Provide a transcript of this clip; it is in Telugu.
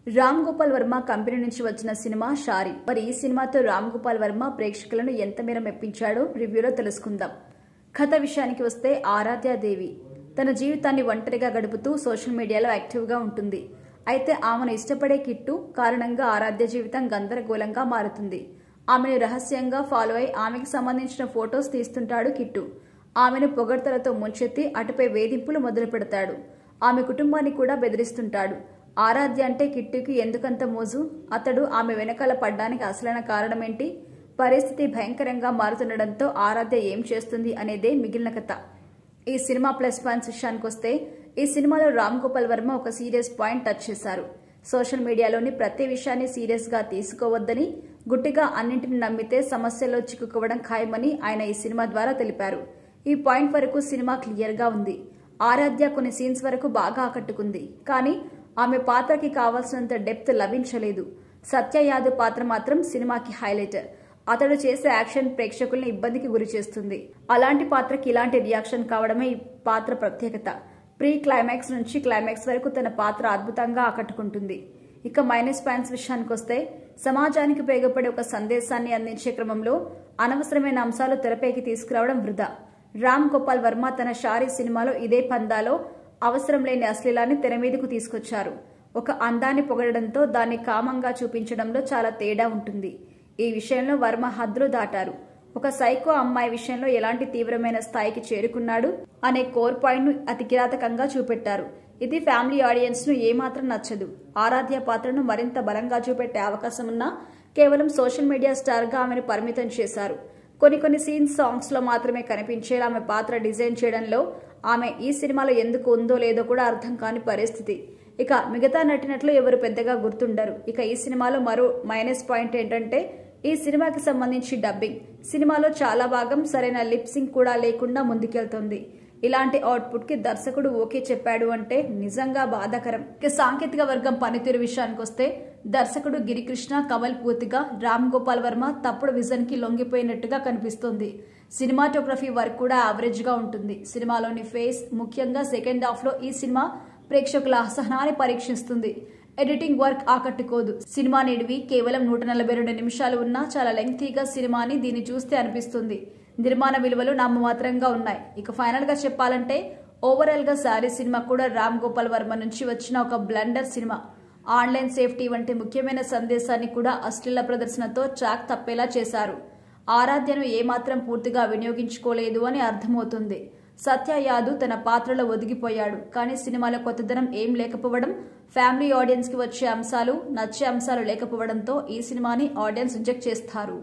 రామ్ గోపాల్ వర్మ కంపెనీ నుంచి వచ్చిన సినిమా షారీ. మరి ఈ సినిమాతో రామ్ గోపాల్ వర్మ ప్రేక్షకులను ఎంత మేర మెప్పించాడో రివ్యూలో తెలుసుకుందాం. కథ విషయానికి వస్తే ఆరాధ్యాదేవి తన జీవితాన్ని ఒంటరిగా గడుపుతూ సోషల్ మీడియాలో యాక్టివ్గా ఉంటుంది. అయితే ఆమెను ఇష్టపడే కిట్టు కారణంగా ఆరాధ్య జీవితం గందరగోళంగా మారుతుంది. ఆమెను రహస్యంగా ఫాలో అయి ఆమెకు సంబంధించిన ఫొటోస్ తీస్తుంటాడు కిట్టు. ఆమెను పొగడ్తలతో ముంచెత్తి అటుపై వేధింపులు మొదలు పెడతాడు. ఆమె కుటుంబాన్ని కూడా బెదిరిస్తుంటాడు. ఆరాధ్య అంటే కిట్టుకి ఎందుకంత మోజు? అతడు ఆమె వెనకాల పడ్డానికి అసలైన కారణమేంటి? పరిస్థితి భయంకరంగా మారుతుండటంతో ఆరాధ్య ఏం చేస్తుంది అనేదే మిగిలిన కథ. ఈ సినిమా ప్లస్ పాయింట్స్ విషయానికి వస్తే ఈ సినిమాలో రామ్ గోపాల్ వర్మ ఒక సీరియస్ పాయింట్ టచ్ చేశారు. సోషల్ మీడియాలోని ప్రతి విషయాన్ని సీరియస్ గా తీసుకోవద్దని, గుట్టిగా అన్నింటిని నమ్మితే సమస్యల్లో చిక్కుకోవడం ఖాయమని ఆయన ఈ సినిమా ద్వారా తెలిపారు. ఈ పాయింట్ వరకు సినిమా క్లియర్ గా ఉంది. ఆరాధ్య కొన్ని సీన్స్ వరకు బాగా ఆకట్టుకుంది. కానీ ఆమె పాత్రకి కావాల్సినంత డెప్త్ లభించలేదు. సత్య యాదవ్ పాత్ర మాత్రం సినిమాకి హైలైట్. అతడు చేసే యాక్షన్ ప్రేక్షకుల్ని ఇబ్బందికి గురి చేస్తుంది. అలాంటి పాత్రకి ఇలాంటి రియాక్షన్ కావడమే ఈ పాత్ర ప్రత్యేకత. ప్రీ క్లైమాక్స్ నుంచి క్లైమాక్స్ వరకు తన పాత్ర అద్భుతంగా ఆకట్టుకుంటుంది. ఇక మైనస్ పాయింట్స్ విషయానికి వస్తే సమాజానికి ఉపయోగపడే ఒక సందేశాన్ని అందించే క్రమంలో అనవసరమైన అంశాలు తెరపైకి తీసుకురావడం వృధా. రామ్ గోపాల్ వర్మ తన షారీ సినిమాలో ఇదే పందాలో అవసరం లేని అశ్లీలాన్ని తెర మీదకు తీసుకొచ్చారు. ఒక అందాన్ని పొగడడంతో దాన్ని కామంగా చూపించడంలో చాలా తేడా ఉంటుంది. ఈ విషయంలో వర్మ హద్దులు దాటారు. ఒక సైకో అమ్మాయి విషయంలో ఎలాంటి తీవ్రమైన స్థాయికి చేరుకున్నాడు అనే కోర్ పాయింట్ ను అతి కిరాతకంగా చూపెట్టారు. ఇది ఫ్యామిలీ ఆడియన్స్ ను ఏమాత్రం నచ్చదు. ఆరాధ్య పాత్రను మరింత బలంగా చూపెట్టే అవకాశం ఉన్నా కేవలం సోషల్ మీడియా స్టార్ గా ఆమెను పరిమితం చేశారు. కొన్ని సీన్స్ సాంగ్స్ లో మాత్రమే కనిపించేలా ఆమె పాత్ర డిజైన్ చేయడంలో ఆమె ఈ సినిమాలో ఎందుకు ఉందో లేదో కూడా అర్థం కాని పరిస్థితి. ఇక మిగతా నటినట్లు ఎవరు పెద్దగా గుర్తుండరు. ఇక ఈ సినిమాలో మరో మైనస్ పాయింట్ ఏంటంటే ఈ సినిమాకి సంబంధించి డబ్బింగ్. సినిమాలో చాలా భాగం సరైన లిప్ సింక్ కూడా లేకుండా ముందుకెళ్తుంది. ఇలాంటి అవుట్పుట్ కి దర్శకుడు ఓకే చెప్పాడు అంటే నిజంగా బాధాకరం. ఇక సాంకేతిక వర్గం పనితీరు విషయానికి వస్తే దర్శకుడు గిరికృష్ణ కమల్ పూర్తిగా రామ్ గోపాల్ వర్మ తప్పుడు విజన్ కి లొంగిపోయినట్టుగా కనిపిస్తోంది. సినిమాటోగ్రఫీ వర్క్ కూడా యావరేజ్ గా ఉంటుంది. సినిమాలోని ఫేస్, ముఖ్యంగా సెకండ్ హాఫ్ లో ఈ సినిమా ప్రేక్షకుల అసహనాన్ని పరీక్షిస్తుంది. ఎడిటింగ్ వర్క్ ఆకట్టుకోదు. సినిమా నిడివి కేవలం 142 నిమిషాలు ఉన్నా చాలా లెంగ్తీగా సినిమాని దీన్ని చూస్తే అనిపిస్తుంది. నిర్మాణ విలువలు నామమాత్రంగా ఉన్నాయి. ఇక ఫైనల్ గా చెప్పాలంటే ఓవరాల్ గా సారీ సినిమా కూడా రామ్ గోపాల్ వర్మ నుంచి వచ్చిన ఒక బ్లండర్ సినిమా. ఆన్లైన్ సేఫ్టీ వంటి ముఖ్యమైన సందేశాన్ని కూడా అశ్లీల ప్రదర్శనతో ట్రాక్ తప్పేలా చేశారు. ఆరాధ్యను ఏమాత్రం పూర్తిగా వినియోగించుకోలేదు అని అర్థమవుతుంది. సత్య యాదవ్ తన పాత్రలో ఒదిగిపోయాడు. కానీ సినిమాలో కొత్తదనం ఏం లేకపోవడం, ఫ్యామిలీ ఆడియన్స్ కి వచ్చే అంశాలు, నచ్చే అంశాలు లేకపోవడంతో ఈ సినిమాని ఆడియన్స్ రిజెక్ట్ చేస్తారు.